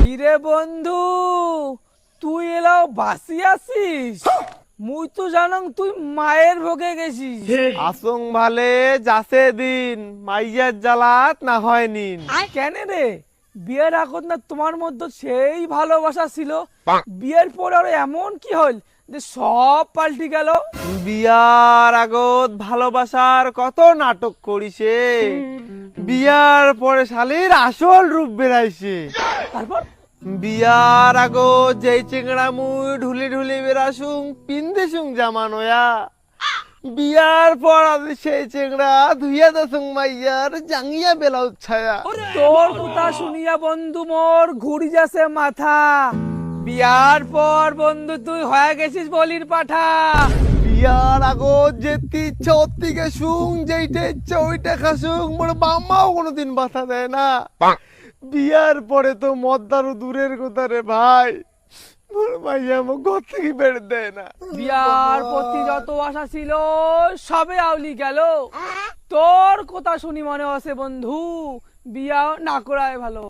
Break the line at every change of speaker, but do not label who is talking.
কিরে বন্ধু, তুই এলাও বাসি আসিস? মুই তো জানং তুই মায়ের ভোগে গেছিস।
আসং ভালে যাসে দিন মাইয়ার জ্বালাত না হয় নিন।
কেন রে, বিয়ের আগত না তোমার মধ্যে সেই ভালোবাসা ছিল, বিয়ের পর আর এমন কি হল যে সব পাল্টি গেল?
বিয়ার আগত ভালোবাসার কত নাটক করিছে, বিয়ার পরে শালির আসল রূপ বেরাইছে।
তারপর
বিয়ার আগত যেই চিংড়া মুই ঢুলি ঢুলি বেরাসুং পিন্দেসুং জামা নয়া, বিয়ার পর আমি সেই চিংড়া ধুইয়া দেসুং মাইয়ার জাঙ্গিয়া বেলাউজ ছায়া।
তোর কথা শুনিয়া বন্ধু মোর ঘুরি যাচ্ছে মাথা। বিয়ার পর বন্ধু তুই হয়ে গেছিস বলির পাঠা।
বিয়ার আগত যেতে ইচ্ছা অতি গেছুং, যেইটা ইচ্ছা ওইটা খাসুং, মোর বাম্মাও কোনোদিন বাধা দেয় না। বিয়ার পরে তো মদ্দারও দূরের কথা রে ভাই, মোর মাইয়া আমার ঘর থেকে বের দেয় না।
বিয়ার প্রতি যত আশা ছিল সবে আউলি গেল। তোর কথা শুনি মনে হচ্ছে বন্ধু বিয়া না করাই ভালো।